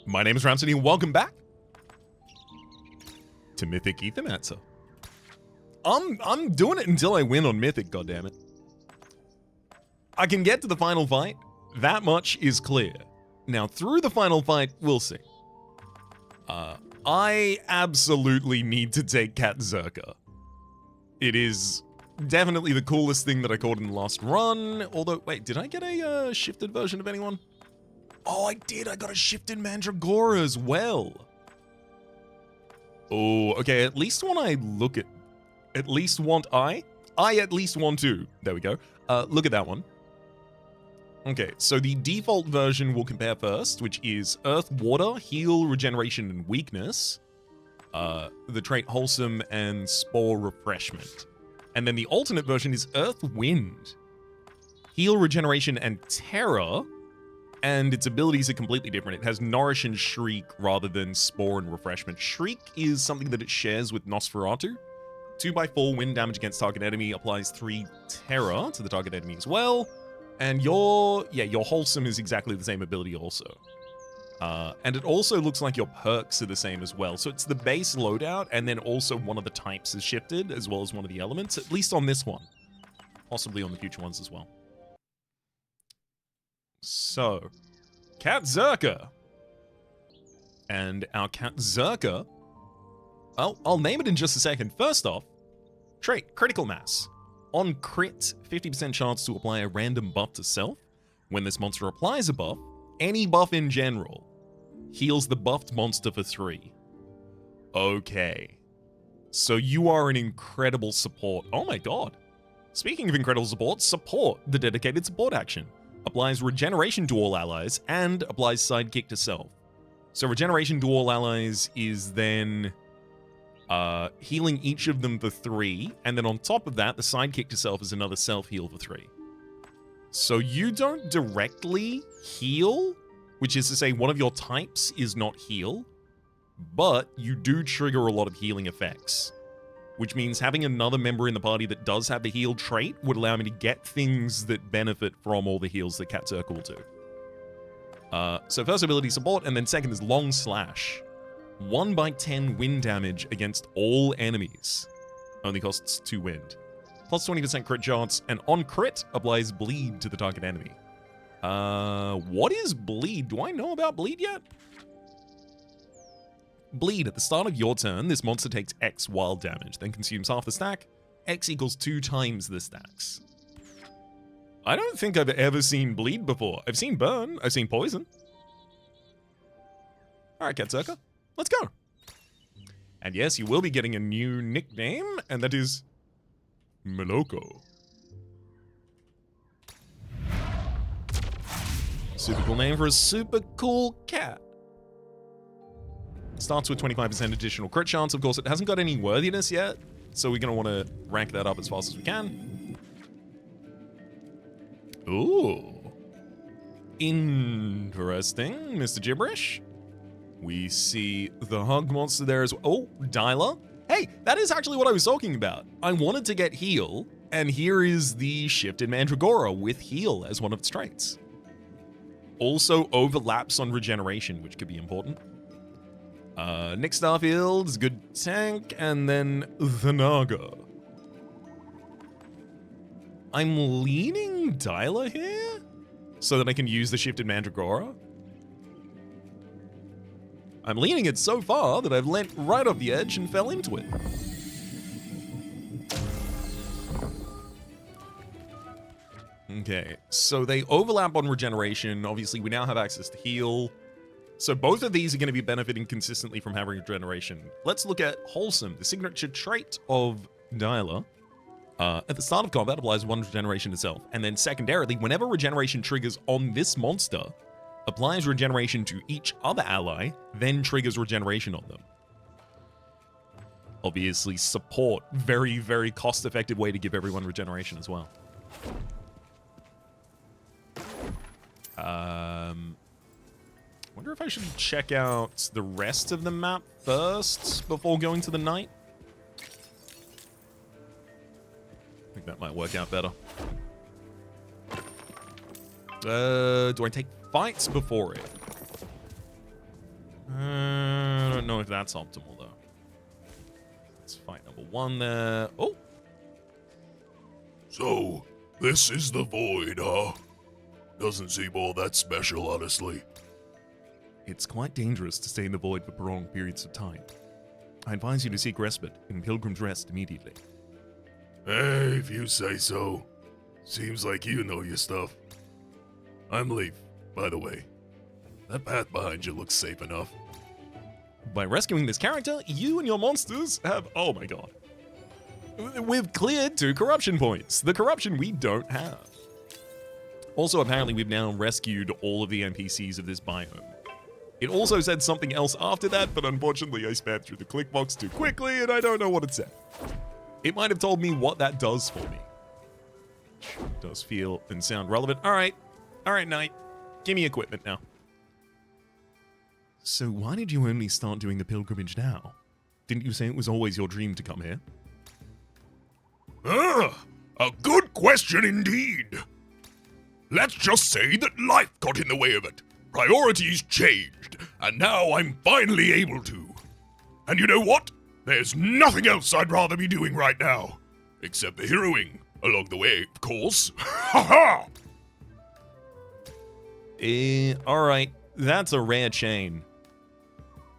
My name is Rhapsody, and welcome back to Mythic Aethermancer. I'm doing it until I win on Mythic, goddammit. I can get to the final fight. That much is clear. Now, through the final fight, we'll see. I absolutely need to take Catzerk. It is definitely the coolest thing that I caught in the last run. Although, wait, did I get a shifted version of anyone? Oh, I did. I got a shifted Mandragora as well. Oh, okay. At least when I look at... At least want I at least want to. There we go. Look at that one. Okay, so the default version we'll compare first, which is Earth, Water, Heal, Regeneration, and Weakness. The trait Wholesome and Spore Refreshment. And then the alternate version is Earth, Wind, Heal, Regeneration, and Terror. And its abilities are completely different. It has Nourish and Shriek rather than Spore and Refreshment. Shriek is something that it shares with Nosferatu. 2x4 wind damage against target enemy, applies 3 terror to the target enemy as well. And your Wholesome is exactly the same ability also. And it also looks like your perks are the same as well. So it's the base loadout, and then also one of the types is shifted, as well as one of the elements, at least on this one. Possibly on the future ones as well. So, Catzerk. And our Catzerk, I'll name it in just a second. First off, trait, Critical Mass. On crit, 50% chance to apply a random buff to self. When this monster applies a buff, any buff in general, heals the buffed monster for 3. Okay. So you are an incredible support. Oh my god. Speaking of incredible support, the dedicated support action. Applies regeneration to all allies, and applies sidekick to self. So regeneration to all allies is then healing each of them for 3, and then on top of that, the sidekick to self is another self-heal for 3. So you don't directly heal, which is to say one of your types is not heal, but you do trigger a lot of healing effects. Which means having another member in the party that does have the heal trait would allow me to get things that benefit from all the heals that Catzerk will do. So first ability support, and then second is Long Slash. 1/10 wind damage against all enemies. Only costs 2 wind. Plus 20% crit chance, and on crit, applies bleed to the target enemy. What is bleed? Do I know about bleed yet? Bleed. At the start of your turn, this monster takes X wild damage, then consumes half the stack. X equals 2 times the stacks. I don't think I've ever seen bleed before. I've seen burn. I've seen poison. Alright, Catzerk. Let's go. And yes, you will be getting a new nickname, and that is Moloko. Super cool name for a super cool cat. Starts with 25% additional crit chance. Of course, it hasn't got any worthiness yet, so we're going to want to rank that up as fast as we can. Ooh. Interesting, Mr. Gibberish. We see the hug monster there as well. Oh, Dialer. Hey, that is actually what I was talking about. I wanted to get heal, and here is the shifted Mandragora with heal as one of its traits. Also overlaps on regeneration, which could be important. Nick Starfield is good tank, and then the Naga. I'm leaning Dialer here so that I can use the shifted Mandragora. I'm leaning it so far that I've leant right off the edge and fell into it. Okay, so they overlap on regeneration. Obviously, we now have access to heal. So both of these are going to be benefiting consistently from having regeneration. Let's look at Wholesome, the signature trait of Dialer. At the start of combat, applies 1 regeneration to self. And then secondarily, whenever regeneration triggers on this monster, applies regeneration to each other ally, then triggers regeneration on them. Obviously, support. Very, very cost-effective way to give everyone regeneration as well. Wonder if I should check out the rest of the map first before going to the night. I think that might work out better. Do I take fights before it? know if that's optimal, though. Let's fight number 1 there. Oh! So, this is the Void, huh? Doesn't seem all that special, honestly. It's quite dangerous to stay in the Void for prolonged periods of time. I advise you to seek respite in Pilgrim's Rest immediately. Hey, if you say so. Seems like you know your stuff. I'm Leaf, by the way. That path behind you looks safe enough. By rescuing this character, you and your monsters have... Oh my god. We've cleared 2 corruption points. The corruption we don't have. Also, apparently we've now rescued all of the NPCs of this biome. It also said something else after that, but unfortunately I sped through the click box too quickly and I don't know what it said. It might have told me what that does for me. It does feel and sound relevant. Alright, Knight. Give me equipment now. So why did you only start doing the pilgrimage now? Didn't you say it was always your dream to come here? A good question indeed. Let's just say that life got in the way of it. Priorities changed, and now I'm finally able to. And you know what? There's nothing else I'd rather be doing right now. Except the heroing along the way, of course. Ha ha! Alright. That's a rare chain.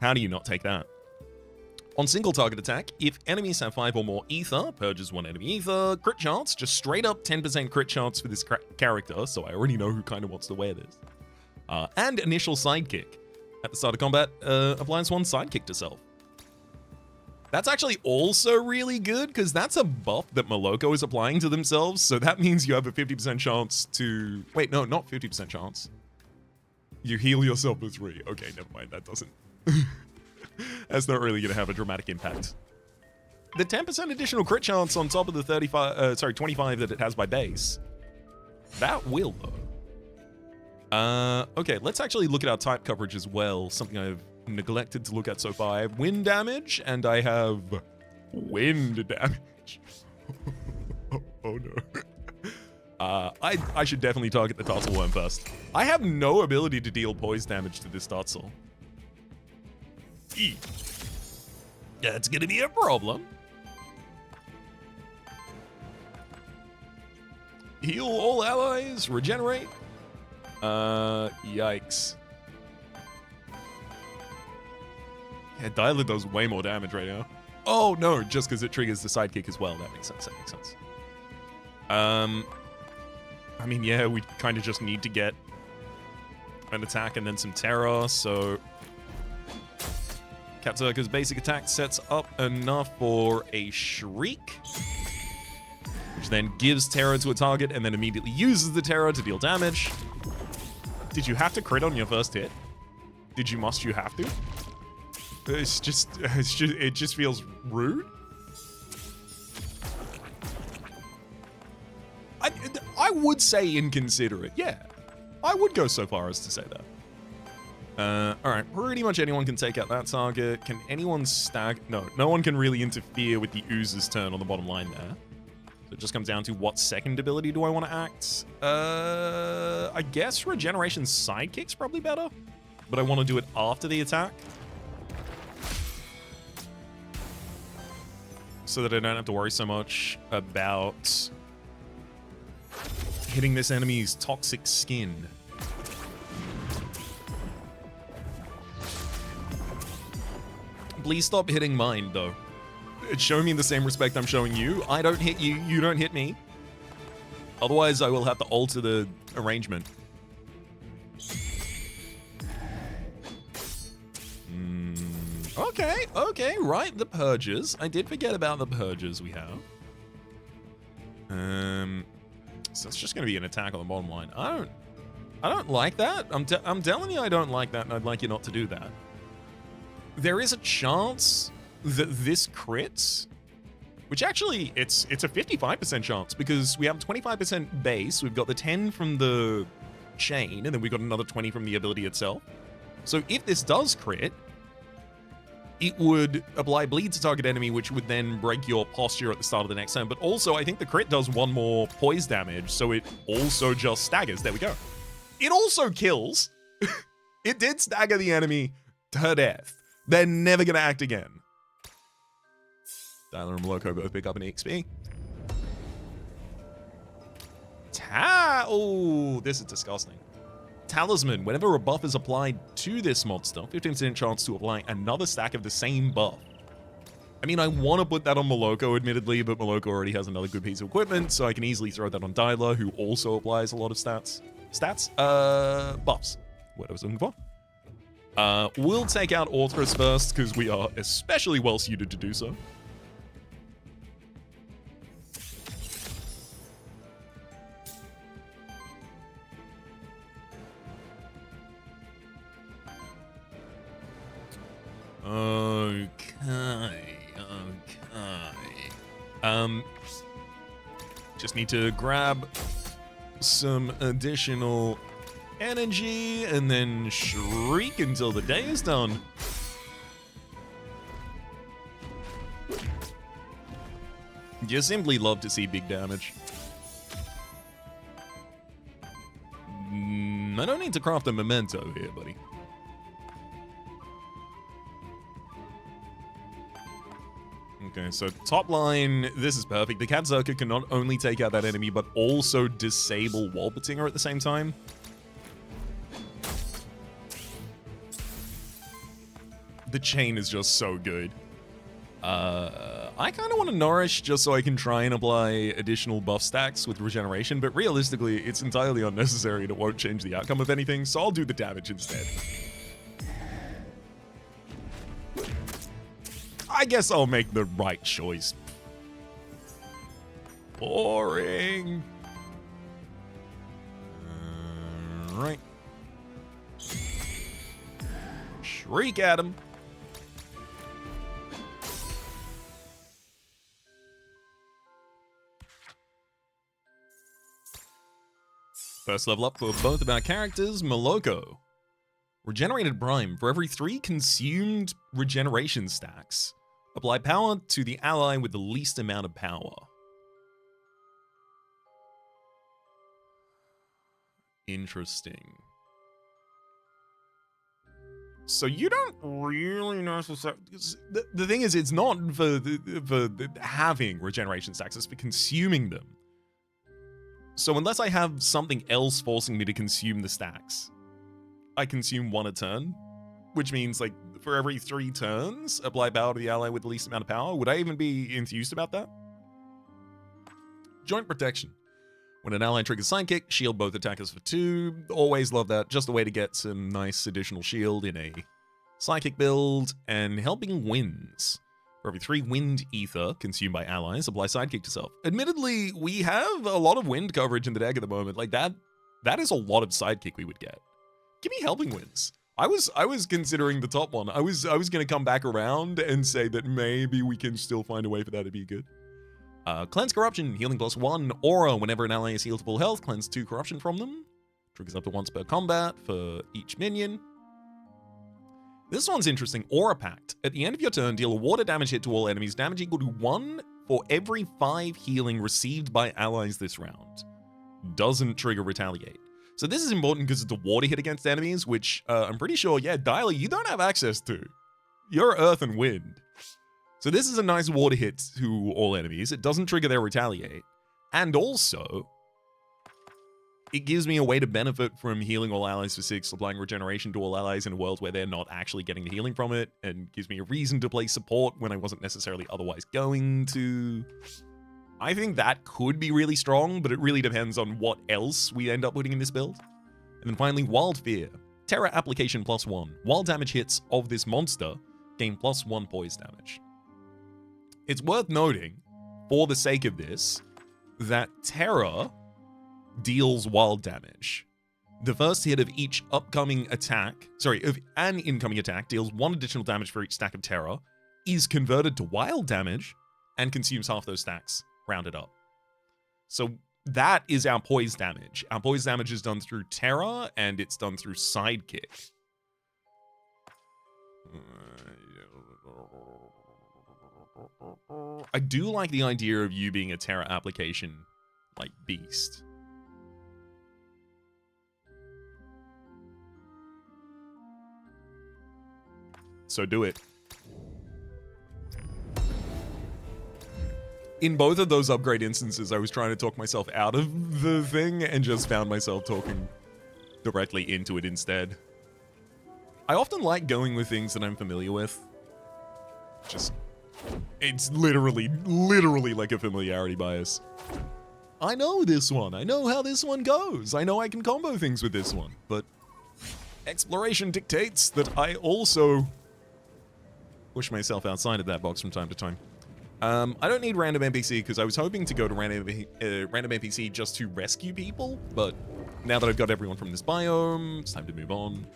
How do you not take that? On single target attack, if enemies have 5 or more ether, purges 1 enemy ether, crit chance, just straight up 10% crit chance for this character, so I already know who kind of wants to wear this. And initial sidekick. At the start of combat, applies 1 sidekick to self. That's actually also really good, because that's a buff that Moloko is applying to themselves, so that means you have a 50% chance to... Wait, no, not 50% chance. You heal yourself for 3. Okay, never mind, that doesn't... That's not really going to have a dramatic impact. The 10% additional crit chance on top of the 25 that it has by base. That will, though. Okay, let's actually look at our type coverage as well. Something I've neglected to look at so far. I have wind damage, and I have wind damage. Oh no. I should definitely target the Tassel Worm first. I have no ability to deal poise damage to this Tassel. That's gonna be a problem. Heal all allies, regenerate. Yikes. Yeah, Dialer does way more damage right now. Oh no, just because it triggers the sidekick as well. That makes sense, that makes sense. I mean, yeah, we kind of just need to get an attack and then some terror, so... Catzerk's basic attack sets up enough for a Shriek, which then gives terror to a target and then immediately uses the terror to deal damage. Did you have to crit on your first hit? Must you have to? It just feels rude. I would say inconsiderate, yeah. I would go so far as to say that. Alright, pretty much anyone can take out that target. Can anyone stag... No one can really interfere with the Ooze's turn on the bottom line there. So it just comes down to what second ability do I want to act? I guess Regeneration Sidekick's probably better, but I want to do it after the attack. So that I don't have to worry so much about hitting this enemy's toxic skin. Please stop hitting mine, though. Show me the same respect I'm showing you. I don't hit you, you don't hit me. Otherwise, I will have to alter the arrangement. Okay, right, the purges. I did forget about the purges we have. So it's just gonna be an attack on the bottom line. I don't like that. I'm telling you I don't like that, and I'd like you not to do that. There is a chance that this crits, which actually, it's a 55% chance, because we have 25% base, we've got the 10 from the chain, and then we've got another 20 from the ability itself. So if this does crit, it would apply bleed to target enemy, which would then break your posture at the start of the next turn. But also, I think the crit does 1 more poise damage, so it also just staggers. There we go. It also kills. It did stagger the enemy to death. They're never going to act again. Dyla and Moloko both pick up an EXP. Oh, this is disgusting. Talisman. Whenever a buff is applied to this monster, 15% chance to apply another stack of the same buff. I mean, I want to put that on Moloko, admittedly, but Moloko already has another good piece of equipment, so I can easily throw that on Dyla, who also applies a lot of stats. Buffs. What I was looking for. We'll take out Orthrus first, because we are especially well-suited to do so. Okay. Just need to grab some additional energy and then shriek until the day is done. You simply love to see big damage. I don't need to craft a memento here, buddy. Okay, so top line, this is perfect. The Catzerk can not only take out that enemy, but also disable Wolpertinger at the same time. The chain is just so good. I kind of want to nourish just so I can try and apply additional buff stacks with regeneration, but realistically, it's entirely unnecessary and it won't change the outcome of anything, so I'll do the damage instead. I guess I'll make the right choice. Boring. Right. Shriek at him. First level up for both of our characters, Moloko. Regenerated Prime. For every 3 consumed regeneration stacks, apply power to the ally with the least amount of power. Interesting. So you don't really necessarily... The thing is, it's not for having regeneration stacks, it's for consuming them. So unless I have something else forcing me to consume the stacks, I consume 1 a turn, which means, like, for every 3 turns, apply power to the ally with the least amount of power. Would I even be enthused about that? Joint protection. When an ally triggers Sidekick, shield both attackers for 2. Always love that. Just a way to get some nice additional shield in a Sidekick build. And helping winds. For every 3 wind ether consumed by allies, apply Sidekick to self. Admittedly, we have a lot of wind coverage in the deck at the moment. Like, that is a lot of Sidekick we would get. Give me helping winds. I was considering the top one. I was gonna come back around and say that maybe we can still find a way for that to be good. Cleanse corruption, healing +1. Aura, whenever an ally is healed to full health, cleanse 2 corruption from them. Triggers up to once per combat for each minion. This one's interesting. Aura Pact. At the end of your turn, deal a water damage hit to all enemies, damage equal to 1 for every 5 healing received by allies this round. Doesn't trigger retaliate. So this is important because it's a water hit against enemies, which I'm pretty sure, yeah, Dyla, you don't have access to. You're earth and wind. So this is a nice water hit to all enemies. It doesn't trigger their retaliate. And also, it gives me a way to benefit from healing all allies for 6, applying regeneration to all allies in a world where they're not actually getting the healing from it, and gives me a reason to play support when I wasn't necessarily otherwise going to. I think that could be really strong, but it really depends on what else we end up putting in this build. And then finally, Wild Fear. Terror application +1. Wild damage hits of this monster gain +1 poise damage. It's worth noting, for the sake of this, that Terror deals wild damage. The first hit of each upcoming attack, of an incoming attack, deals 1 additional damage for each stack of Terror, is converted to wild damage, and consumes half those stacks, rounded up. So that is our poise damage. Our poise damage is done through Terror, and it's done through Sidekick. I do like the idea of you being a Terror application, like, beast. So do it. In both of those upgrade instances, I was trying to talk myself out of the thing and just found myself talking directly into it instead. I often like going with things that I'm familiar with. It's literally like a familiarity bias. I know this one. I know how this one goes. I know I can combo things with this one. But exploration dictates that I also push myself outside of that box from time to time. I don't need random NPC because I was hoping to go to random NPC just to rescue people, but now that I've got everyone from this biome, it's time to move on.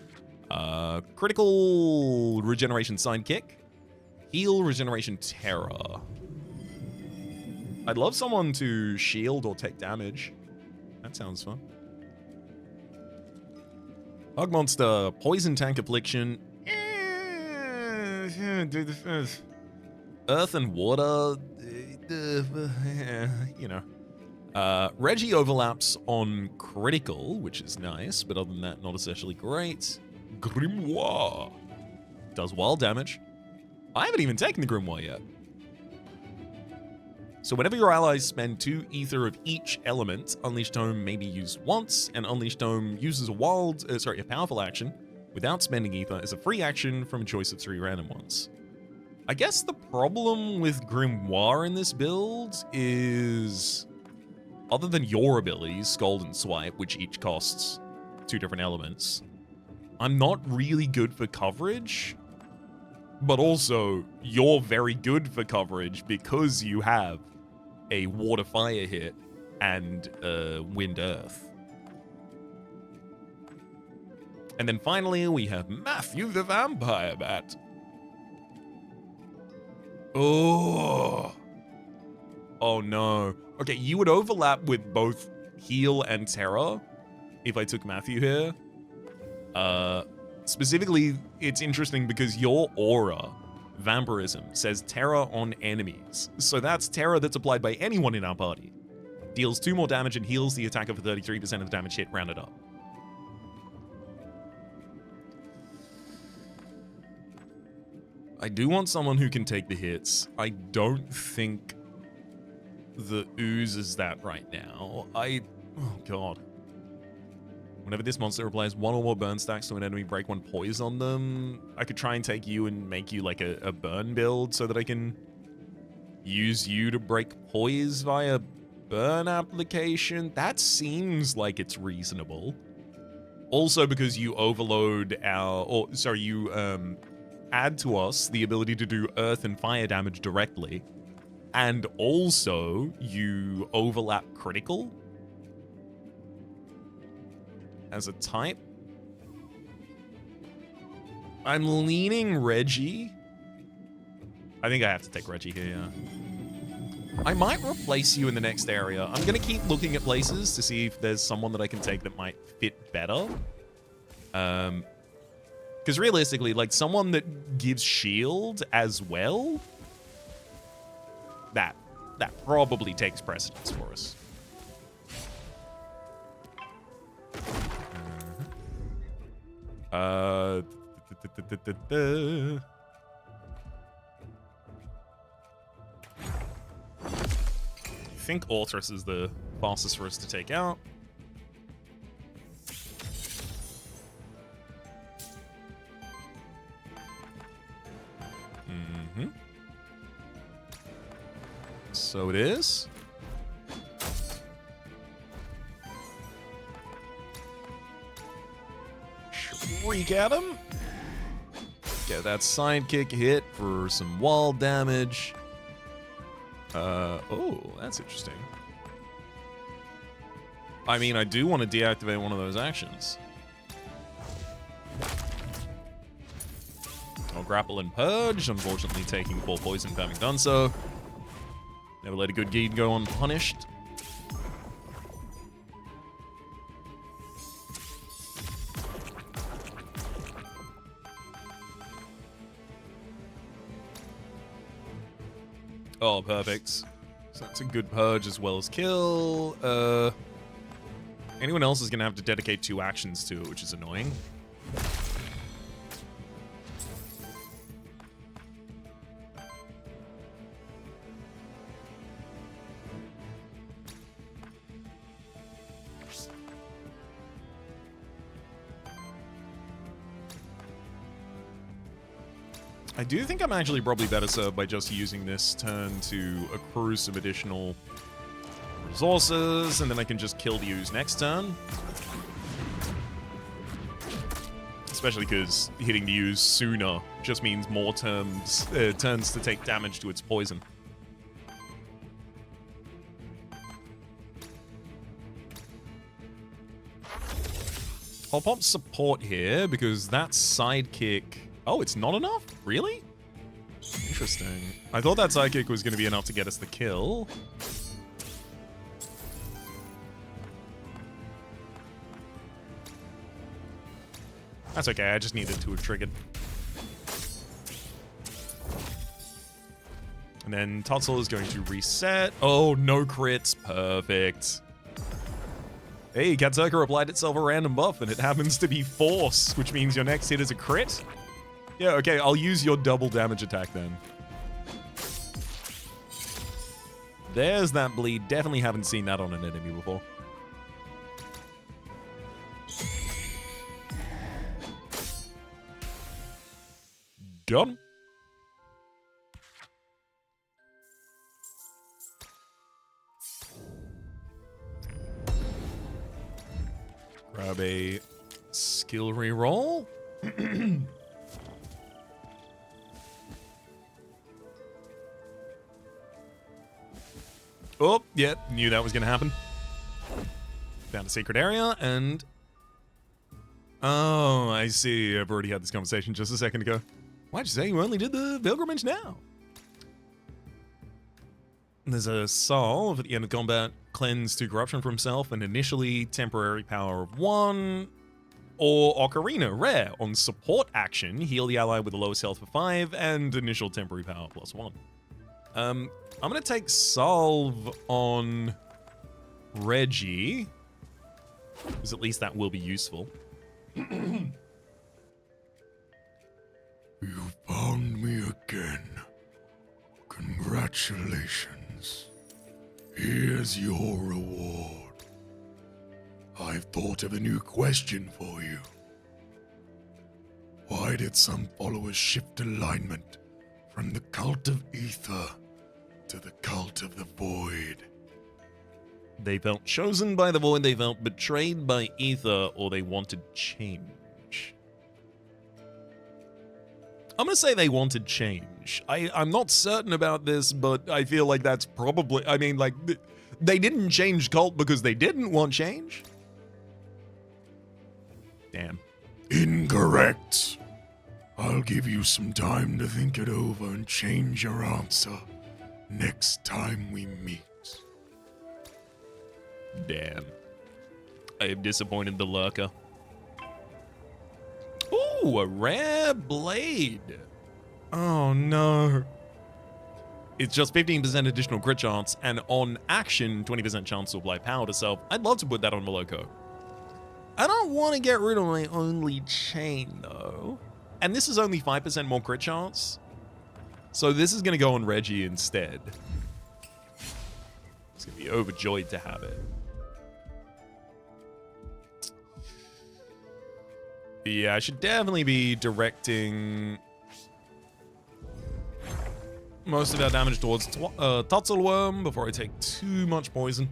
Critical regeneration sidekick. Heal regeneration terror. I'd love someone to shield or take damage. That sounds fun. Hug monster, poison tank affliction. Earth and water, you know. Reggie overlaps on critical, which is nice, but other than that, not especially great. Grimoire does wild damage. I haven't even taken the Grimoire yet. So whenever your allies spend 2 ether of each element, Unleashed Tome may be used once, and Unleashed Tome uses a powerful action without spending ether as a free action from a choice of 3 random ones. I guess the problem with Grimoire in this build is, other than your abilities, Scald and Swipe, which each costs 2 different elements, I'm not really good for coverage, but also you're very good for coverage because you have a Water Fire hit and Wind Earth. And then finally we have Matthew the Vampire Bat. Oh no. Okay, you would overlap with both heal and terror if I took Matthew here. Specifically, it's interesting because your aura, vampirism, says terror on enemies. So that's terror that's applied by anyone in our party. Deals 2 more damage and heals the attacker for 33% of the damage hit rounded up. I do want someone who can take the hits. I don't think the ooze is that right now. Oh god. Whenever this monster applies 1 or more burn stacks to an enemy, break 1 poise on them. I could try and take you and make you like a burn build so that I can use you to break poise via burn application. That seems like it's reasonable. Also because you overload you add to us the ability to do earth and fire damage directly. And also you overlap critical as a type. I'm leaning Reggie. I think I have to take Reggie here, yeah. I might replace you in the next area. I'm gonna keep looking at places to see if there's someone that I can take that might fit better. Because realistically, like someone that gives shield as well, that probably takes precedence for us. I think Orthrus is the fastest for us to take out. So it is. Shriek at him. Get that sidekick hit for some wall damage. Oh, that's interesting. I mean, I do want to deactivate one of those actions. I'll grapple and purge, unfortunately taking 4 poison for having done so. Never let a good deed go unpunished. Oh, perfect. So that's a good purge as well as kill. Anyone else is going to have to dedicate 2 actions to it, which is annoying. I do think I'm actually probably better served by just using this turn to accrue some additional resources, and then I can just kill the ooze next turn. Especially because hitting the ooze sooner just means more turns to take damage to its poison. I'll pop support here because that sidekick... Oh, it's not enough? Really? Interesting. I thought that sidekick was going to be enough to get us the kill. That's okay, I just needed to have triggered. And then Totzel is going to reset. Oh, no crits. Perfect. Hey, Catzerk applied itself a random buff, and it happens to be Force, which means your next hit is a crit. Yeah, okay, I'll use your double damage attack then. There's that bleed. Definitely haven't seen that on an enemy before. Done. Grab a skill reroll. Oh, yeah, knew that was going to happen. Found a secret area, and... Oh, I see. I've already had this conversation just a second ago. Why'd you say you only did the pilgrimage now? There's a solve at the end of combat. Cleanse 2 corruption from himself, and initially temporary power of 1. Or Ocarina, rare. On support action, heal the ally with the lowest health for 5, and initial temporary power plus 1. I'm going to take Salve on Reggie, because at least that will be useful. You found me again. Congratulations. Here's your reward. I've thought of a new question for you. Why did some followers shift alignment from the cult of Ether to the cult of the Void? They felt chosen by the Void, they felt betrayed by Ether, or they wanted change. I'm going to say they wanted change. I'm not certain about this, but I feel like that's probably... I mean, like, they didn't change cult because they didn't want change. Damn. Incorrect. I'll give you some time to think it over and change your answer next time we meet. Damn. I have disappointed the lurker. Ooh, a rare blade. Oh no. It's just 15% additional crit chance, and on action, 20% chance to apply power to self. I'd love to put that on Moloko. I don't want to get rid of my only chain, though. And this is only 5% more crit chance. So this is going to go on Reggie instead. He's going to be overjoyed to have it. Yeah, I should definitely be directing most of our damage towards Totzelworm before I take too much poison.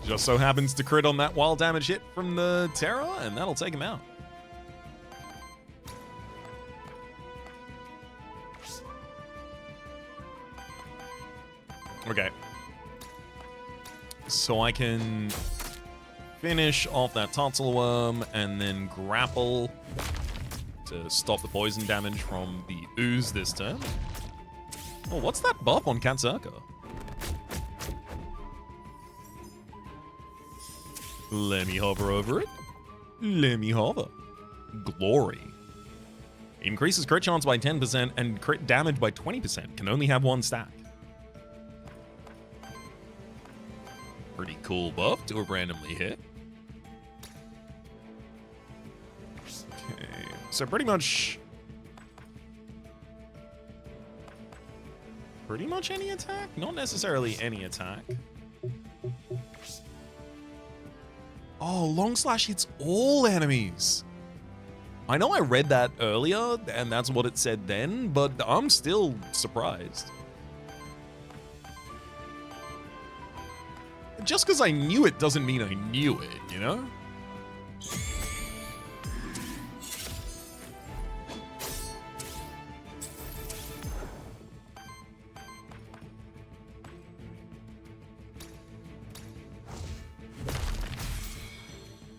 Just so happens to crit on that wild damage hit from the Terra, and that'll take him out. Okay. So I can finish off that Totzelworm and then grapple to stop the poison damage from the ooze this turn. Oh, what's that buff on Catzerk? Let me hover over it. Let me hover. Glory. Increases crit chance by 10% and crit damage by 20%. Can only have one stack. Pretty cool buff to have randomly hit. Okay, so pretty much pretty much any attack? Not necessarily any attack. Oh, long slash hits all enemies. I know I read that earlier, and that's what it said then, but I'm still surprised. Just because I knew it doesn't mean I knew it, you know?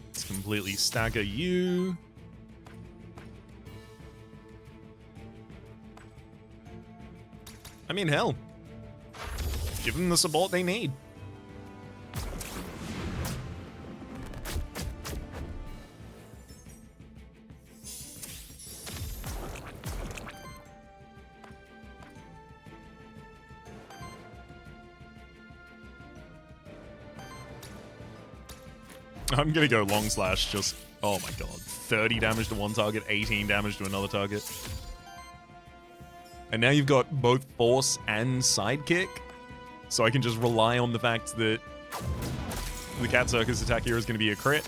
Let's completely stagger you. I mean, hell, give them the support they need. I'm gonna go long slash, just, oh my god. 30 damage to one target, 18 damage to another target. And now you've got both force and sidekick, so I can just rely on the fact that the Catzerk's attack here is gonna be a crit.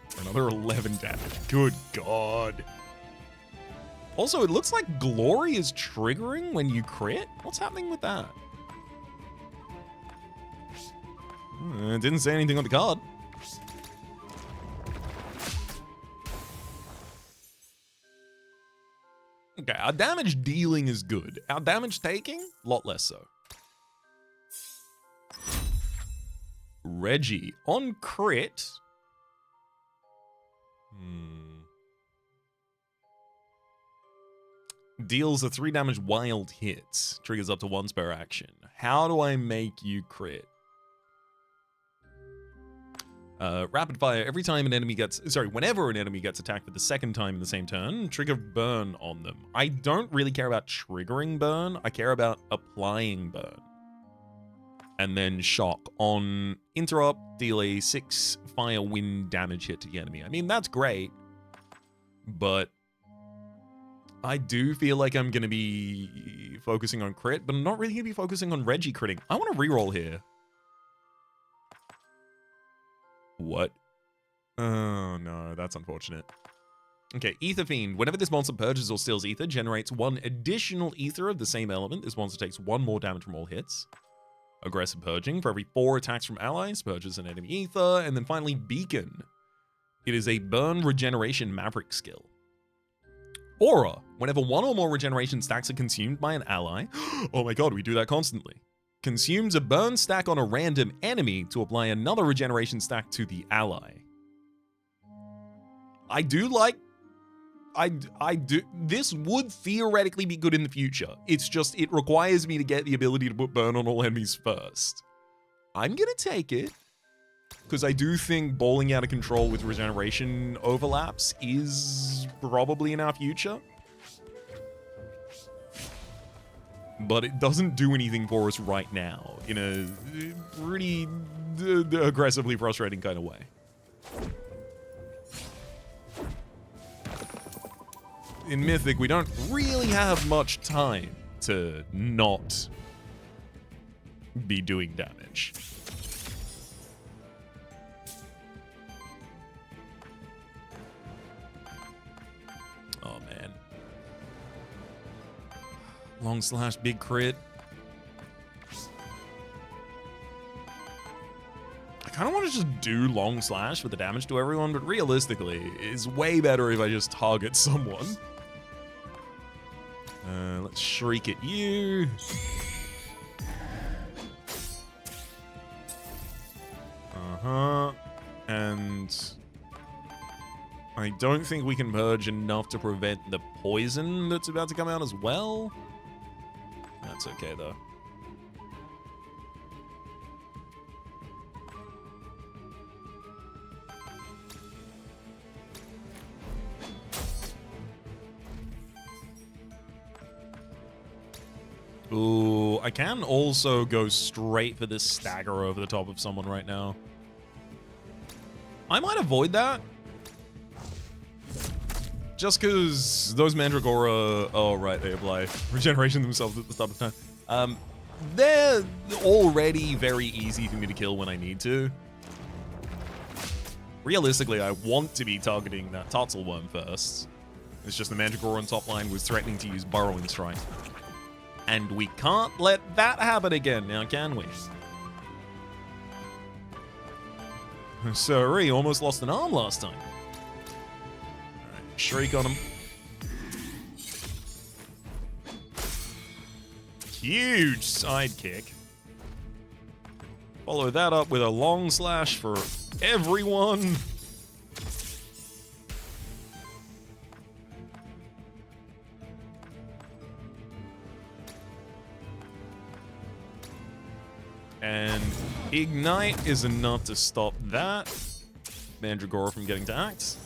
For another 11 damage, good god. Also, it looks like Glory is triggering when you crit. What's happening with that? It didn't say anything on the card. Okay, our damage dealing is good. Our damage taking, a lot less so. Reggie on crit. Deals a 3 damage wild hit. Triggers up to once per action. How do I make you crit? Rapid fire, every time an enemy gets, whenever an enemy gets attacked for the second time in the same turn, trigger burn on them. I don't really care about triggering burn, I care about applying burn. And then shock on interrupt, deal a 6 fire wind damage hit to the enemy. I mean, that's great, but I do feel like I'm gonna be focusing on crit, but I'm not really gonna be focusing on Reggie critting. I want to reroll here. What? Oh no, that's unfortunate. Okay, Ether Fiend. Whenever this monster purges or steals ether, generates 1 additional ether of the same element. This monster takes 1 more damage from all hits. Aggressive Purging. For every 4 attacks from allies, purges an enemy ether. And then finally, Beacon. It is a burn regeneration maverick skill. Aura. Whenever 1 or more regeneration stacks are consumed by an ally. Oh my god, we do that constantly. Consumes a burn stack on a random enemy to apply another regeneration stack to the ally. I do like... I do... This would theoretically be good in the future. It's just, it requires me to get the ability to put burn on all enemies first. I'm gonna take it, because I do think bowling out of control with regeneration overlaps is probably in our future. But it doesn't do anything for us right now in a pretty aggressively frustrating kind of way. In Mythic, we don't really have much time to not be doing damage. Oh, man. Long slash, big crit. I kind of want to just do long slash for the damage to everyone, but realistically, it's way better if I just target someone. Let's shriek at you. And I don't think we can purge enough to prevent the poison that's about to come out as well. That's okay, though. Ooh, I can also go straight for this stagger over the top of someone right now. I might avoid that. Just because those Mandragora, oh right, they apply regeneration themselves at the start of the time. They're already very easy for me to kill when I need to. Realistically, I want to be targeting that Tartle Worm first. It's just the Mandragora on top line was threatening to use Burrowing Strike. And we can't let that happen again, now can we? Sorry, almost lost an arm last time. Shriek on him. Huge sidekick. Follow that up with a long slash for everyone. And Ignite is enough to stop that Mandragora from getting to act.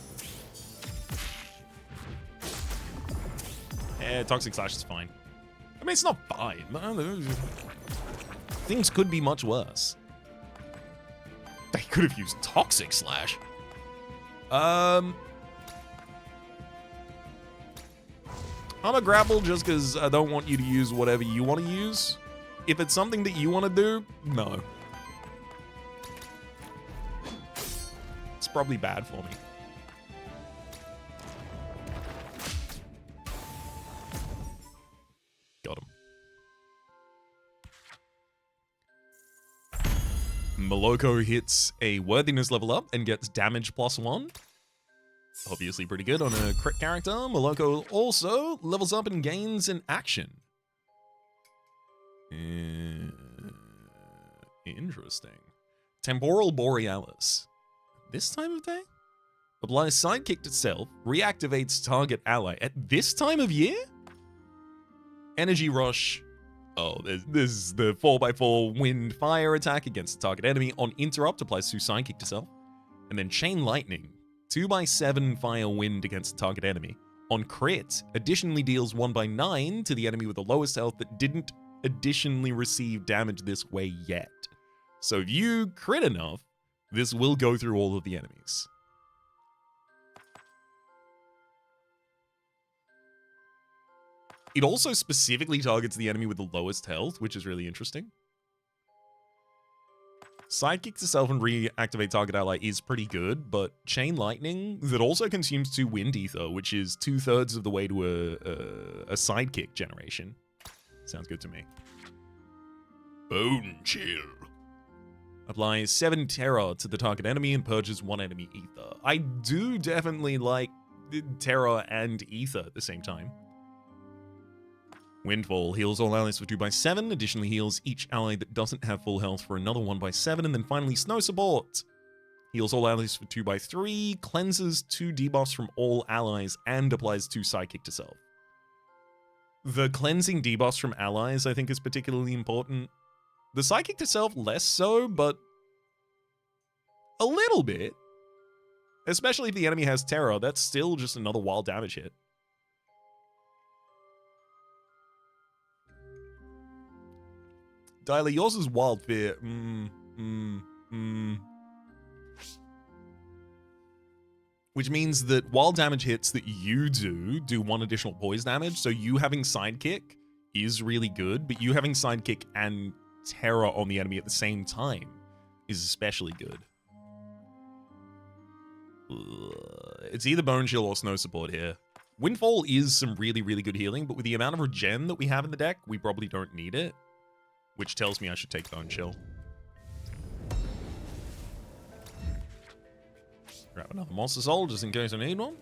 Toxic Slash is fine. I mean, it's not fine. Things could be much worse. They could have used Toxic Slash. I'm a grapple just because I don't want you to use whatever you want to use. If it's something that you want to do, no. It's probably bad for me. Got him. Moloko hits a worthiness level up and gets damage +1. Obviously pretty good on a crit character. Moloko also levels up and gains an action. Interesting. Temporal Borealis. This time of day? Applies sidekick itself, reactivates target ally at this time of year? Energy Rush. Oh, this is the 4x4 wind fire attack against the target enemy. On interrupt, applies 2 sidekick to self. And then Chain Lightning. 2x7 fire wind against the target enemy. On crit, additionally deals 1x9 to the enemy with the lowest health that didn't additionally receive damage this way yet. So if you crit enough, this will go through all of the enemies. It also specifically targets the enemy with the lowest health, which is really interesting. Sidekick to self and reactivate target ally is pretty good, but Chain Lightning, that also consumes 2 Wind Ether, which is 2/3 of the way to a sidekick generation. Sounds good to me. Bone Chill. Applies 7 Terror to the target enemy and purges 1 enemy Ether. I do definitely like Terror and Ether at the same time. Windfall heals all allies for 2x7, additionally heals each ally that doesn't have full health for another 1x7, and then finally Snow Support. Heals all allies for 2x3, cleanses 2 debuffs from all allies, and applies 2 Sidekick to self. The cleansing debuffs from allies I think is particularly important. The Sidekick to self less so, but a little bit. Especially if the enemy has Terror, that's still just another wild damage hit. Dyla, yours is Wild Fear. Which means that wild damage hits that you do 1 additional poise damage, so you having Sidekick is really good, but you having Sidekick and Terror on the enemy at the same time is especially good. It's either Bone Chill or Snow Support here. Windfall is some really, really good healing, but with the amount of regen that we have in the deck, we probably don't need it. Which tells me I should take Bone Chill. Grab another Monster Soul just in case I need one.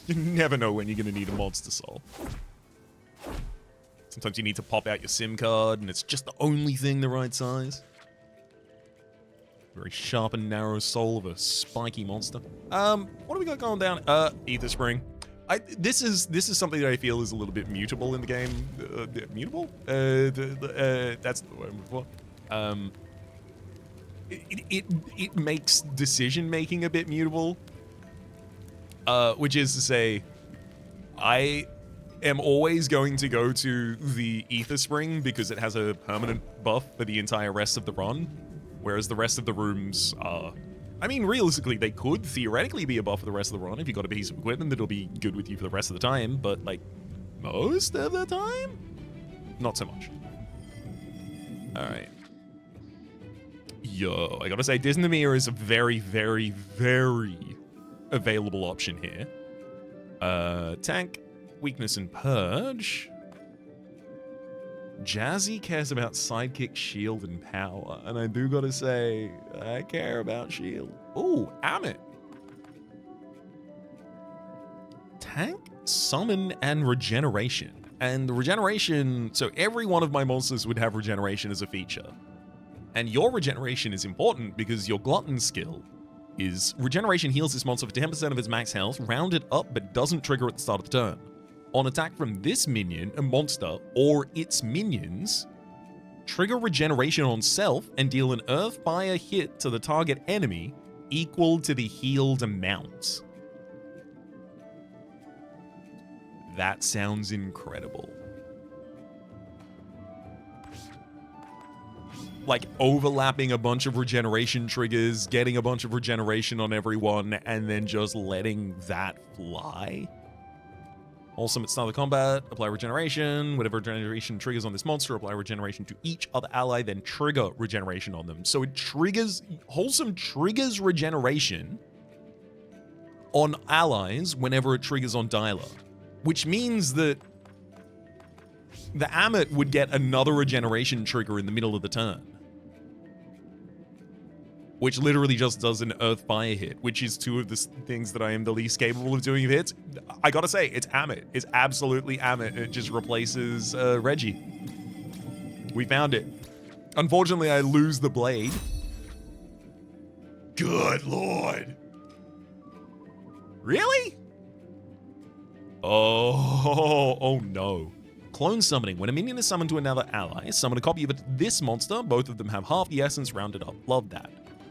You never know when you're going to need a Monster Soul. Sometimes you need to pop out your SIM card and it's just the only thing the right size. Very sharp and narrow soul of a spiky monster. What do we got going down? Aether Spring. This is something that I feel is a little bit mutable in the game. Mutable? That's the word I'm looking for. It makes decision making a bit mutable. Which is to say, I am always going to go to the Aether Spring because it has a permanent buff for the entire rest of the run, whereas the rest of the rooms are I mean, realistically, they could theoretically be a buff for the rest of the run if you got a piece of equipment that'll be good with you for the rest of the time, but, like, most of the time? Not so much. Alright. Yo, I gotta say, Disneymere is a very, very, very available option here. Tank, weakness, and purge. Jazzy cares about sidekick, shield, and power, and I do gotta say, I care about shield. Ooh, Amit. Tank, summon, and regeneration. And the regeneration, so every one of my monsters would have regeneration as a feature. And your regeneration is important because your glutton skill is regeneration heals this monster for 10% of its max health, rounded up but doesn't trigger at the start of the turn. On attack from this minion, a monster, or its minions, trigger regeneration on self and deal an earth fire hit to the target enemy equal to the healed amount. That sounds incredible. Like overlapping a bunch of regeneration triggers, getting a bunch of regeneration on everyone, and then just letting that fly. Also, at start of combat, apply regeneration. Whatever regeneration triggers on this monster, apply regeneration to each other ally, then trigger regeneration on them. So it triggers, Wholesome triggers regeneration on allies whenever it triggers on Dialer. Which means that the Amit would get another regeneration trigger in the middle of the turn. Which literally just does an earth fire hit, which is two of the things that I am the least capable of doing with hits. I gotta say, it's Amit. It's absolutely Amit. It just replaces Reggie. We found it. Unfortunately, I lose the blade. Good lord. Really? Oh no. Clone summoning. When a minion is summoned to another ally, summon a copy of this monster. Both of them have half the essence rounded up. Love that.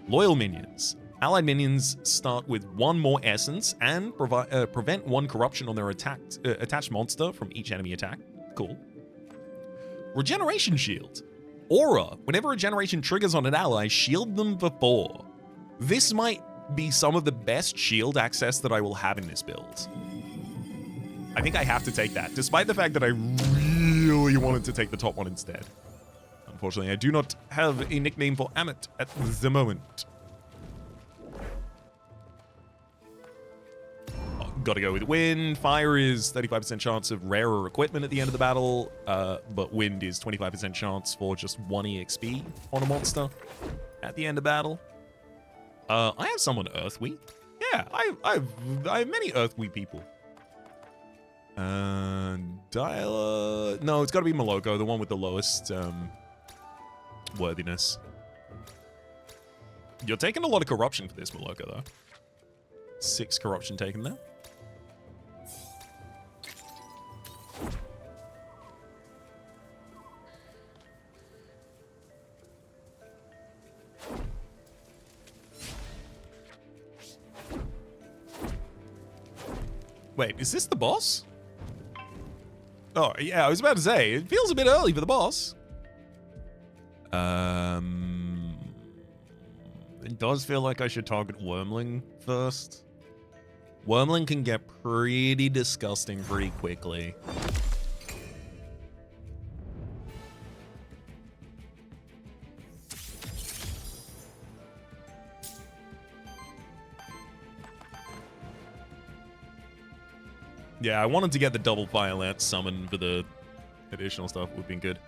Loyal minions. Allied minions start with one more essence and prevent one corruption on their attached monster from each enemy attack. Cool. Regeneration shield. Aura. Whenever regeneration triggers on an ally, shield them for 4. This might be some of the best shield access that I will have in this build. I think I have to take that, despite the fact that I really wanted to take the top one instead. Unfortunately, I do not have a nickname for Amit at the moment. Oh, gotta go with wind. Fire is 35% chance of rarer equipment at the end of the battle, but wind is 25% chance for just 1 EXP on a monster at the end of battle. I have someone Earthweak. Yeah, I have many Earthweak people. Dialer. No, it's got to be Moloko, the one with the lowest worthiness. You're taking a lot of corruption for this, Moloko, though. 6 corruption taken there. Wait, is this the boss? Oh, yeah, I was about to say, it feels a bit early for the boss. It does feel like I should target Wormling first. Wormling can get pretty disgusting pretty quickly. Yeah, I wanted to get the double fire lance summon for the additional stuff. Would have been good.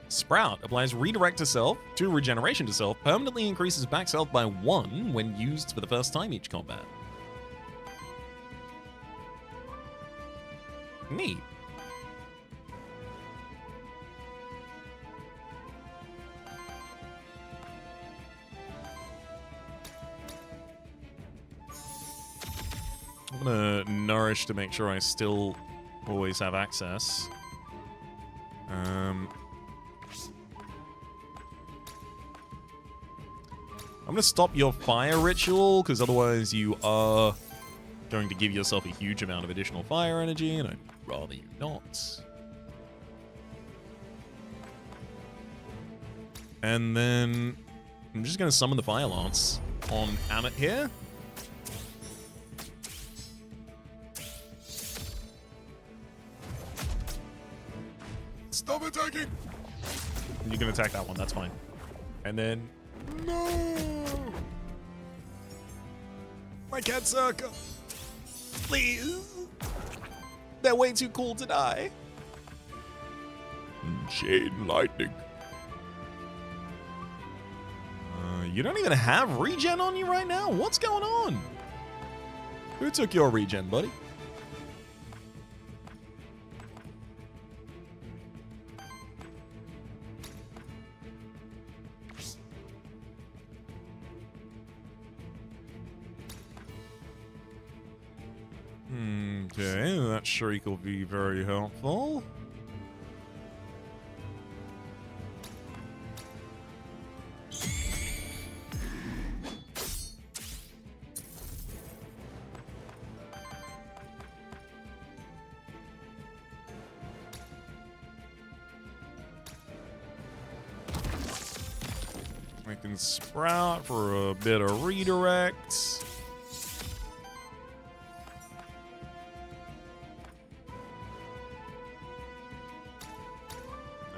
Sprout applies redirect to self to regeneration to self, permanently increases max health by 1 when used for the first time each combat. Neat. I'm gonna nourish to make sure I still always have access. I'm gonna stop your fire ritual, because otherwise you are going to give yourself a huge amount of additional fire energy, and I'd rather you not. And then I'm just gonna summon the fire lance. on Amit here. Stop attacking! You can attack that one, that's fine. And then... No! My Catzerk! Please! They're way too cool to die. Chain lightning. You don't even have regen on you right now? What's going on? Who took your regen, buddy? Okay, that shriek will be very helpful. We can sprout for a bit of redirect.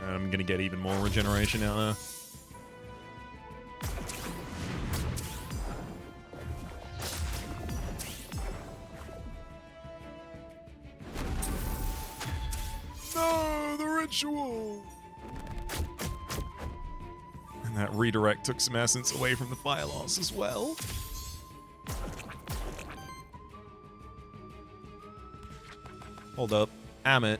I'm gonna get even more regeneration out there. No, the ritual! And that redirect took some essence away from the fire loss as well. Hold up. Amit.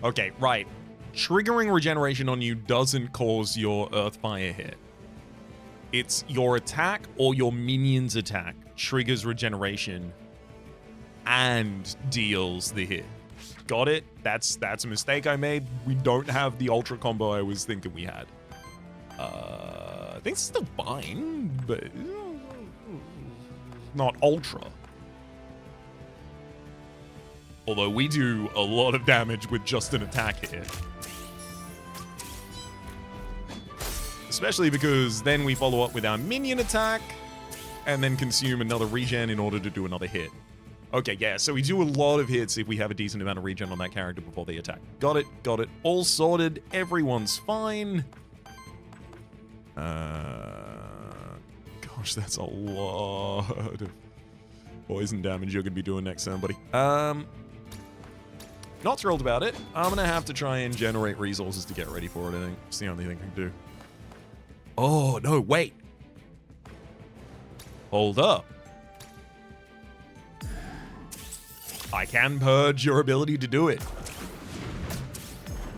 Okay, right. Triggering regeneration on you doesn't cause your Earth Fire hit. It's your attack or your minion's attack triggers regeneration and deals the hit. Got it? That's a mistake I made. We don't have the ultra combo I was thinking we had. I think it's still fine, but not ultra. Although we do a lot of damage with just an attack hit. Especially because then we follow up with our minion attack and then consume another regen in order to do another hit. Okay, yeah, so we do a lot of hits if we have a decent amount of regen on that character before they attack. Got it, got it. All sorted. Everyone's fine. Gosh, that's a lot of poison damage you're going to be doing next turn, buddy. Not thrilled about it. I'm going to have to try and generate resources to get ready for it, I think. It's the only thing I can do. Oh, no, wait. Hold up. I can purge your ability to do it.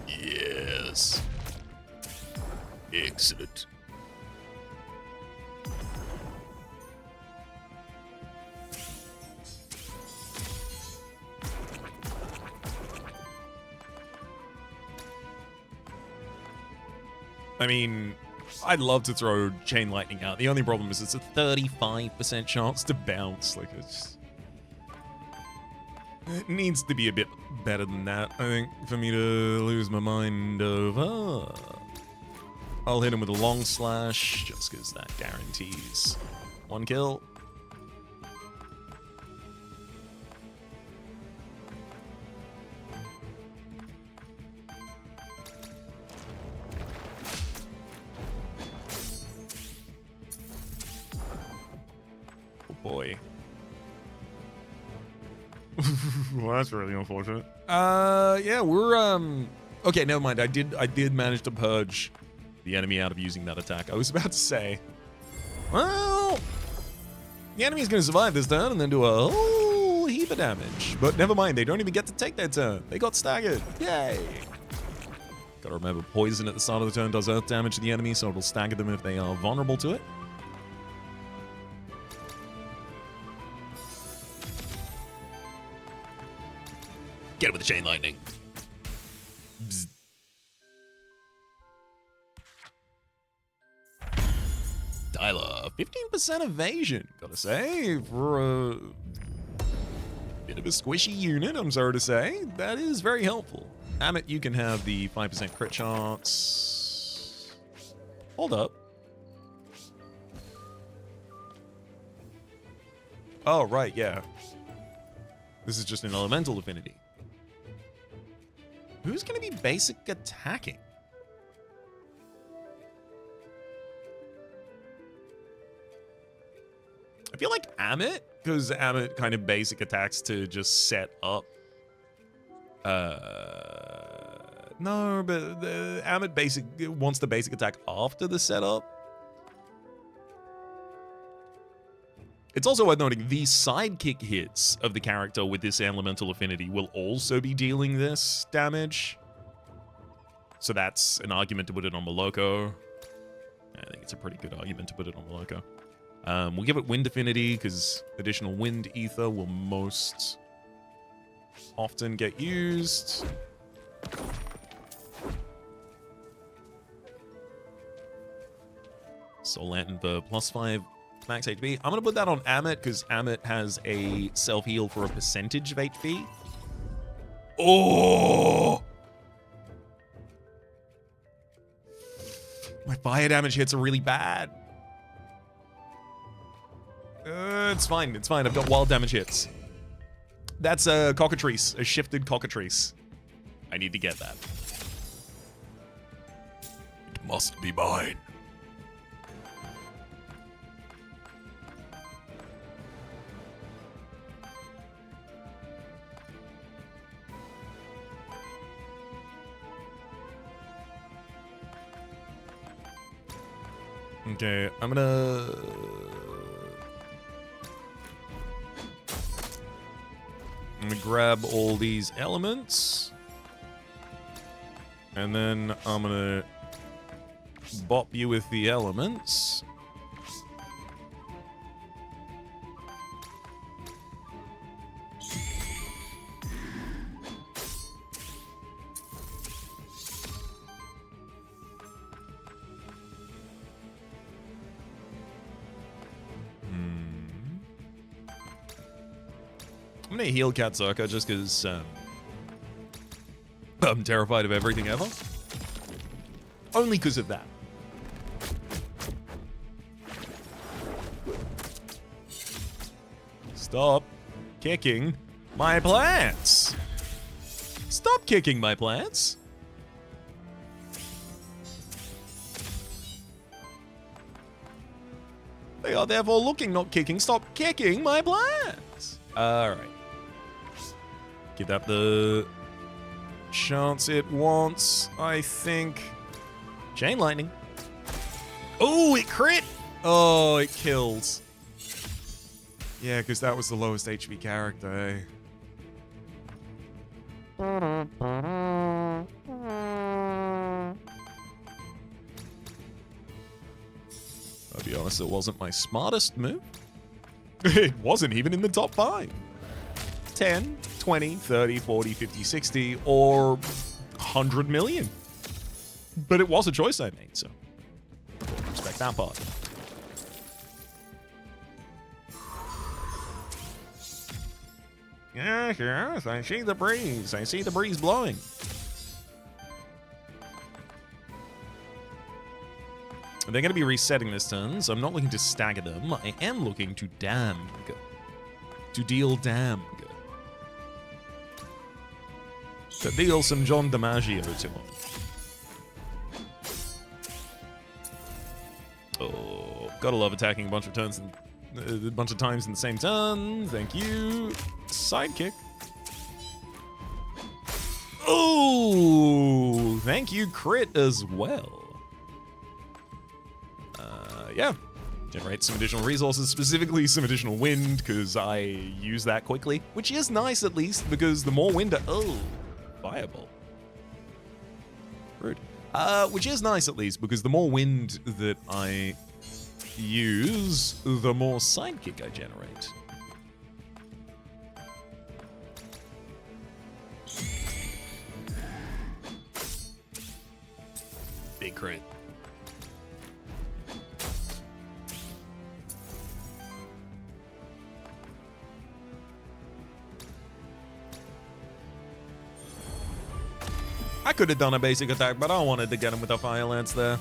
Yes. Excellent. I mean, I'd love to throw Chain Lightning out. The only problem is it's a 35% chance to bounce. Like, it's... It needs to be a bit better than that, I think, for me to lose my mind over. I'll hit him with a long slash, just because that guarantees one kill. Oh boy. Well, that's really unfortunate. Yeah, we're okay, never mind. I did manage to purge the enemy out of using that attack. I was about to say, well, the enemy's gonna survive this turn and then do a whole heap of damage. But never mind, they don't even get to take their turn. They got staggered. Yay! Gotta remember, poison at the start of the turn does earth damage to the enemy, so it'll stagger them if they are vulnerable to it. Get it with the chain lightning. Bzz. Tyler, 15% evasion, gotta say, for a bit of a squishy unit, I'm sorry to say. That is very helpful. Amit, you can have the 5% crit chance. Hold up. Oh, right, yeah. This is just an elemental affinity. Who's going to be basic attacking? I feel like Amit, because Amit kind of basic attacks to just set up. No, but the Amit basic wants the basic attack after the setup. It's also worth noting the sidekick hits of the character with this elemental affinity will also be dealing this damage. So that's an argument to put it on Moloko. I think it's a pretty good argument to put it on Moloko. We'll give it wind affinity because additional wind ether will most often get used. Soul Lantern for +5 max HP. I'm going to put that on Amit because Amit has a self-heal for a percentage of HP. Oh! My fire damage hits are really bad. It's fine. It's fine. I've got wild damage hits. That's a cockatrice. A shifted cockatrice. I need to get that. It must be mine. Okay, I'm gonna grab all these elements. And then I'm gonna bop you with the elements. I'm gonna heal Catzerk just because I'm terrified of everything ever. Only because of that. Stop kicking my plants. Stop kicking my plants. They are therefore looking, not kicking. Stop kicking my plants. All right. Give that the chance it wants, I think. Chain lightning. Oh, it crit. Oh, it kills. Yeah, because that was the lowest HP character, eh? I'll be honest, it wasn't my smartest move. It wasn't even in the top 5. 10, 20, 30, 40, 50, 60, or 100 million. But it was a choice I made, so respect that part. Yes, yes, I see the breeze. I see the breeze blowing. They're going to be resetting this turn, so I'm not looking to stagger them. I am looking to damage. To deal damage. To deal some John DiMaggio to him. Oh, gotta love attacking a bunch of turns and a bunch of times in the same turn. Thank you. Sidekick. Oh, thank you, crit as well. Yeah. Generate some additional resources, specifically some additional wind, because I use that quickly. Which is nice, at least, because the more wind... Oh, fireball. Rude. Which is nice, at least, because the more wind that I use, the more sidekick I generate. Big crit. I could have done a basic attack, but I wanted to get him with a Fire Lance there.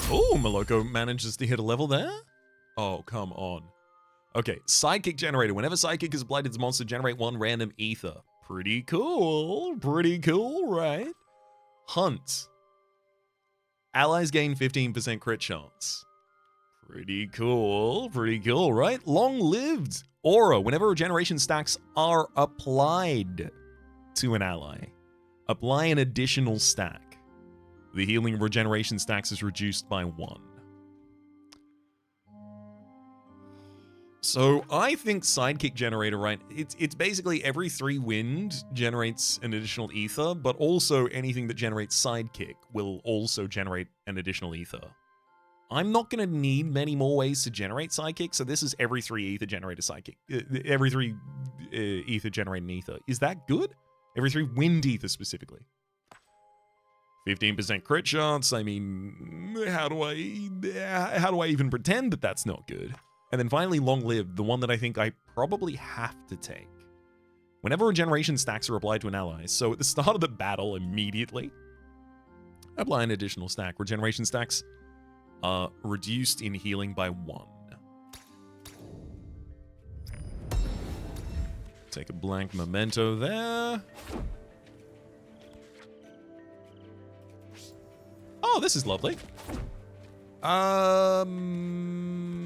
Oh, Moloko manages to hit a level there? Oh, come on. Okay, Sidekick Generator. Whenever Sidekick is applied to its monster, generate 1 random ether. Pretty cool, right? Hunt. Allies gain 15% crit chance. Pretty cool, right? Long-lived. Aura. Whenever regeneration stacks are applied to an ally, apply an additional stack. The healing regeneration stacks is reduced by 1. So I think Sidekick Generator, right? It's basically every 3 wind generates an additional ether, but also anything that generates Sidekick will also generate an additional ether. I'm not going to need many more ways to generate Sidekick, so this is every 3 ether generate a Sidekick. Every 3 ether generate an ether. Is that good? Every 3 wind ether specifically. 15% crit chance. I mean, how do I even pretend that that's not good? And then finally, long-lived, the one that I think I probably have to take. Whenever regeneration stacks are applied to an ally, so at the start of the battle immediately, apply an additional stack. Regeneration stacks are reduced in healing by 1. Take a blank memento there. Oh, this is lovely.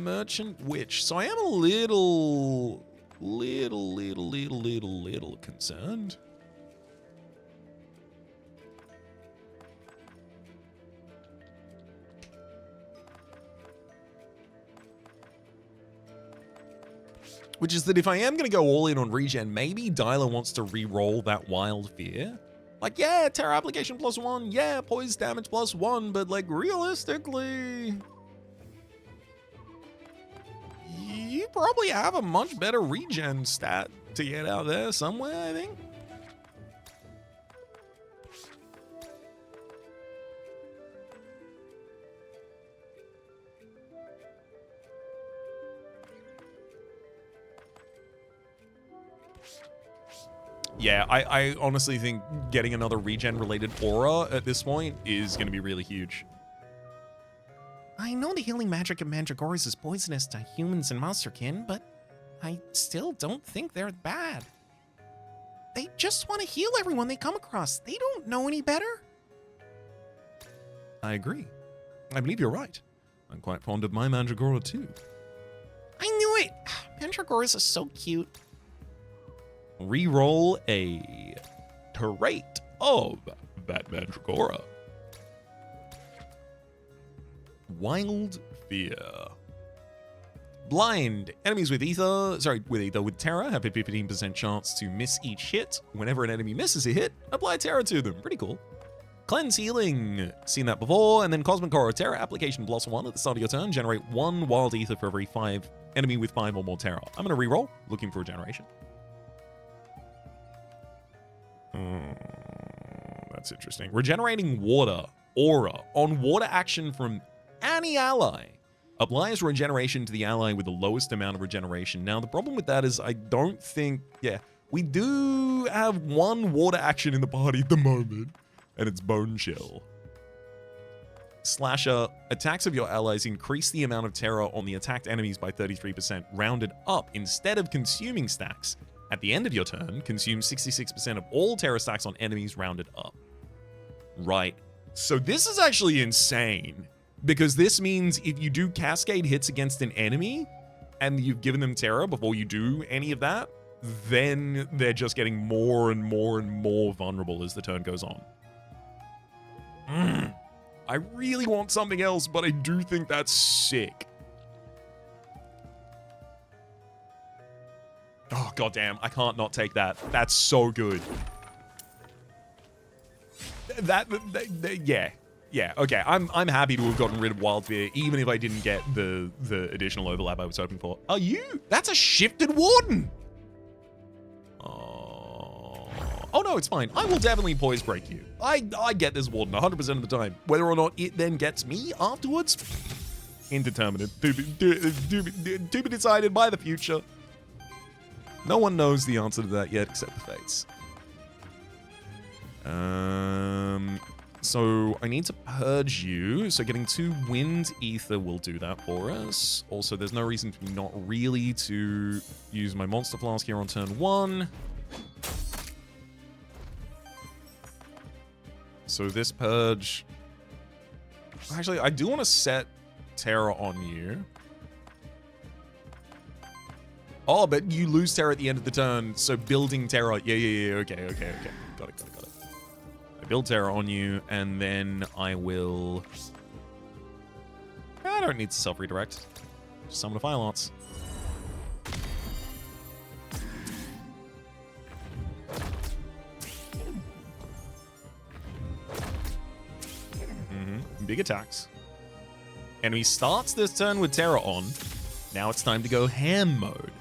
Merchant Witch. So I am a little concerned. Which is that if I am going to go all in on regen, maybe Dyla wants to re-roll that Wild Fear. Like, yeah, Terror Application +1, yeah, Poise Damage +1, but, like, realistically, you probably have a much better regen stat to get out there somewhere, I think. Yeah, I honestly think getting another regen-related aura at this point is going to be really huge. I know the healing magic of Mandragoras is poisonous to humans and monsterkin, but I still don't think they're bad. They just want to heal everyone they come across. They don't know any better. I agree. I believe you're right. I'm quite fond of my Mandragora too. I knew it! Mandragoras are so cute. Reroll a trait of that Mandragora. Wild Fear. Blind. Enemies with with Terror have a 15% chance to miss each hit. Whenever an enemy misses a hit, apply Terror to them. Pretty cool. Cleanse Healing. Seen that before. And then Cosmic Horror. Terror application +1 at the start of your turn. Generate 1 Wild Ether for every 5 enemy with 5 or more Terror. I'm going to reroll, looking for a generation. That's interesting. Regenerating Water. Aura. On water action from any ally. Applies regeneration to the ally with the lowest amount of regeneration. Now, the problem with that is I don't think... Yeah, we do have 1 water action in the party at the moment, and it's Bone Chill. Slasher. Attacks of your allies increase the amount of terror on the attacked enemies by 33%, rounded up. Instead of consuming stacks, at the end of your turn, consume 66% of all terror stacks on enemies rounded up. Right. So this is actually insane. Because this means if you do cascade hits against an enemy and you've given them terror before you do any of that, then they're just getting more and more and more vulnerable as the turn goes on. I really want something else, but I do think that's sick. Oh, goddamn. I can't not take that. That's so good. Yeah. Yeah, okay, I'm happy to have gotten rid of Wild Fear, even if I didn't get the additional overlap I was hoping for. Are you? That's a shifted Warden! Oh no, it's fine. I will definitely poise break you. I get this Warden 100% of the time. Whether or not it then gets me afterwards, Indeterminate. To be decided by the future. No one knows the answer to that yet except the fates. So I need to purge you. So getting 2 wind ether will do that for us. Also, there's no reason for me not really to use my monster flask here on turn 1. So this purge... Actually, I do want to set Terra on you. Oh, but you lose Terra at the end of the turn, so building Terra... Yeah, okay. Got it. I build Terra on you, and then I will... I don't need to self-redirect. Just summon a Fire Lance. Big attacks. Enemy starts this turn with Terra on. Now it's time to go ham mode.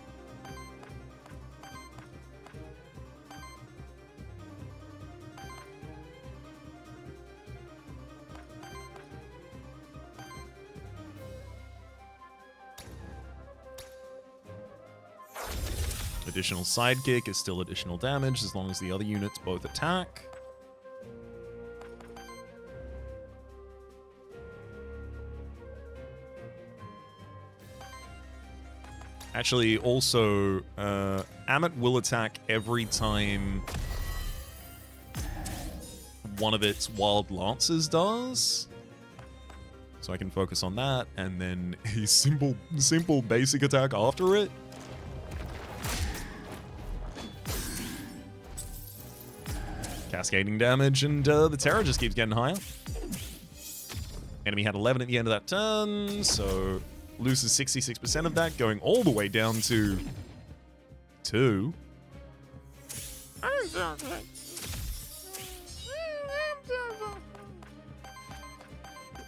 Additional sidekick is still additional damage as long as the other units both attack. Actually, also, Amit will attack every time one of its Wild Lances does. So I can focus on that, and then a simple basic attack after it. Cascading damage, and the Terra just keeps getting higher. Enemy had 11 at the end of that turn, so... loses 66% of that, going all the way down to 2.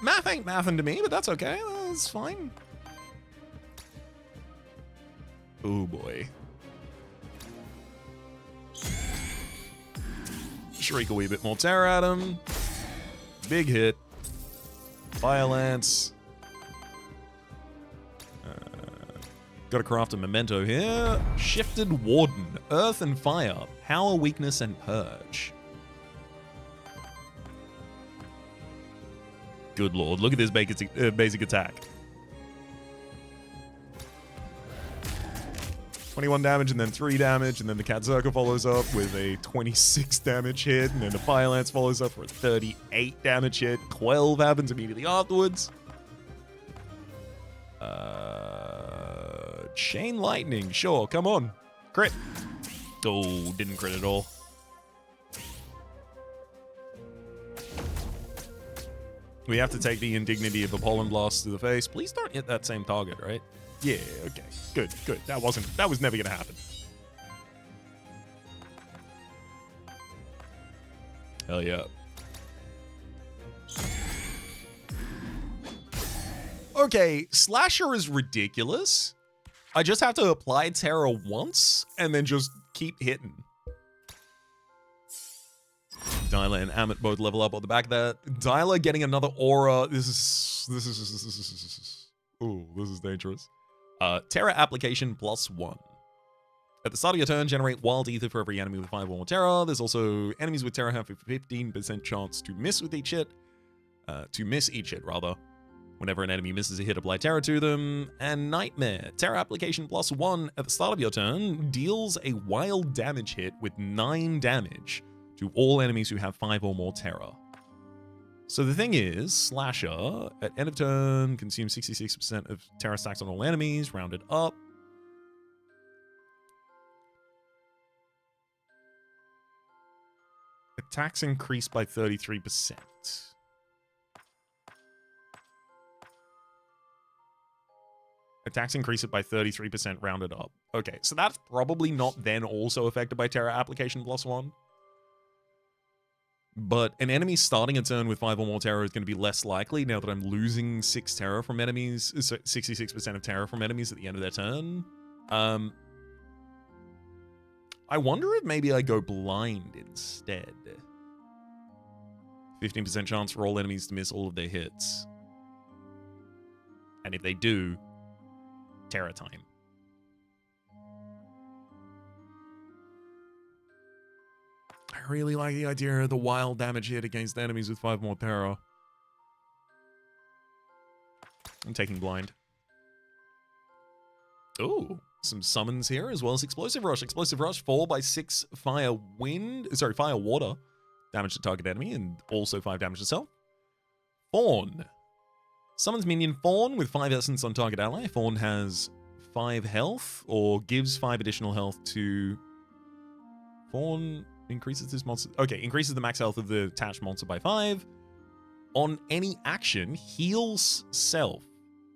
Math ain't mathin' to me, but that's okay. That's fine. Oh boy. Shriek a wee bit more Terror at him. Big hit. Fire Lance. Gotta craft a memento here. Shifted Warden. Earth and Fire. Power, Weakness, and Purge. Good lord, look at this basic attack. 21 damage and then 3 damage, and then the Catzerk follows up with a 26 damage hit, and then the Fire Lance follows up for a 38 damage hit. 12 happens immediately afterwards. Chain Lightning, sure, come on. Crit. Oh, didn't crit at all. We have to take the indignity of a Pollen Blast to the face. Please don't hit that same target, right? Yeah, okay. Good. That was never gonna happen. Hell yeah. Okay, Slasher is ridiculous. I just have to apply Terror once and then just keep hitting. Dyla and Amit both level up on the back of that. Dyla getting another aura. This is dangerous. Terror application +1. At the start of your turn, generate wild ether for every enemy with 5 or more terror. There's also enemies with terror have a 15% chance to miss with each hit. Whenever an enemy misses a hit, apply terror to them. And Nightmare. Terror application +1 at the start of your turn deals a wild damage hit with 9 damage to all enemies who have 5 or more terror. So the thing is, Slasher, at end of turn, consumes 66% of terror stacks on all enemies, rounded up. Attacks increase by 33%. Attacks increase it by 33% rounded up. Okay, so that's probably not then also affected by Terror application +1. But an enemy starting a turn with 5 or more terror is going to be less likely now that I'm losing 6 terror from enemies, 66% of terror from enemies at the end of their turn. I wonder if maybe I go blind instead. 15% chance for all enemies to miss all of their hits. And if they do, terror time. I really like the idea of the wild damage hit against enemies with 5 more terror. I'm taking blind. Ooh, some summons here as well as Explosive Rush. Explosive Rush, 4/6 fire water damage to target enemy and also 5 damage to self. Fawn. Summons minion Fawn with 5 essence on target ally. Fawn has 5 health or gives 5 additional health to... Fawn increases this monster... Okay, increases the max health of the attached monster by 5. On any action, heals self.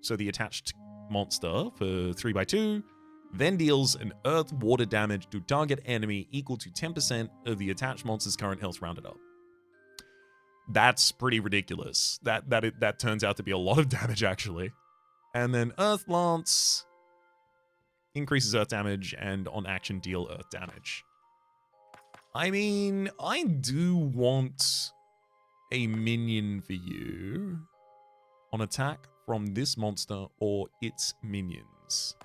So the attached monster for 3/2, then deals an earth water damage to target enemy equal to 10% of the attached monster's current health rounded up. That's pretty ridiculous. That turns out to be a lot of damage, actually. And then Earth Lance increases Earth damage and on action deal Earth damage. I mean, I do want a minion for you on attack from this monster or its minions.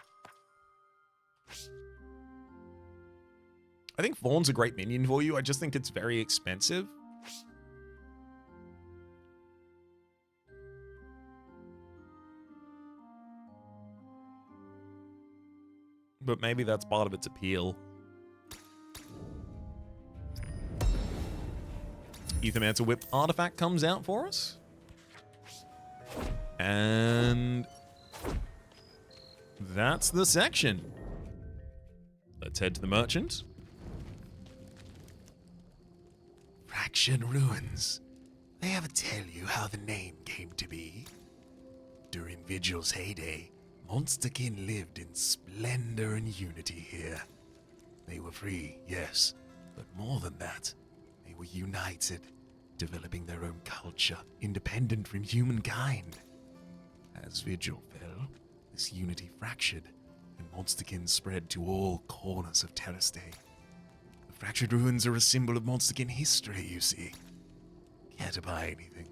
I think Fawn's a great minion for you. I just think it's very expensive. But maybe that's part of its appeal. Aethermancer Whip artifact comes out for us. And that's the section. Let's head to the merchant. Fraction Ruins. They ever tell you how the name came to be? During Vigil's heyday, Monsterkin lived in splendor and unity here. They were free, yes, but more than that, they were united, developing their own culture, independent from humankind. As Vigil fell, this unity fractured, and Monsterkin spread to all corners of Terrastate. The fractured ruins are a symbol of Monsterkin history, you see. Care to buy anything?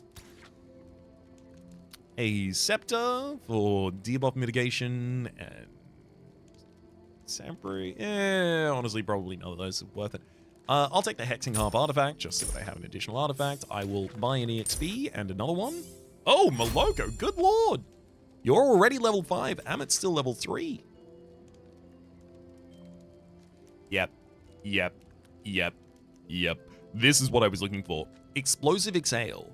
A scepter for debuff mitigation and Sampry. Honestly, probably none of those are worth it. I'll take the Hexing Harp artifact just so that I have an additional artifact. I will buy an EXP and another one. Oh, Moloko, good lord! You're already level 5. Amit's still level 3. Yep. This is what I was looking for. Explosive Exhale.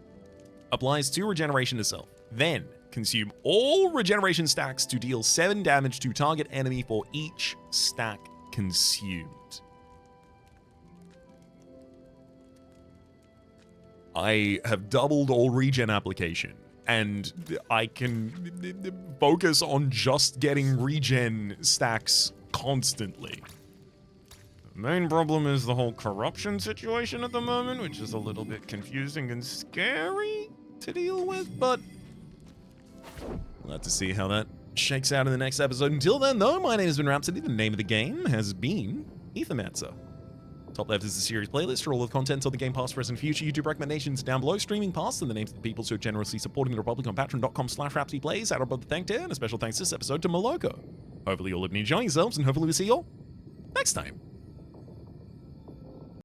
Applies 2 regeneration to self. Then, consume all regeneration stacks to deal 7 damage to target enemy for each stack consumed. I have doubled all regen application, and I can focus on just getting regen stacks constantly. The main problem is the whole corruption situation at the moment, which is a little bit confusing and scary to deal with, but we'll have to see how that shakes out in the next episode. Until then, though, my name has been Rhapsody. The name of the game has been Aethermancer. Top left is the series playlist for all of the content on the Game past, present, future. YouTube recommendations down below. Streaming past and the names of the people so generously supporting the Republic on patreon.com/RhapsodyPlays. Out above the thank tier, and a special thanks this episode to Moloko. Hopefully you'll live and enjoy yourselves, and hopefully we'll see you all next time.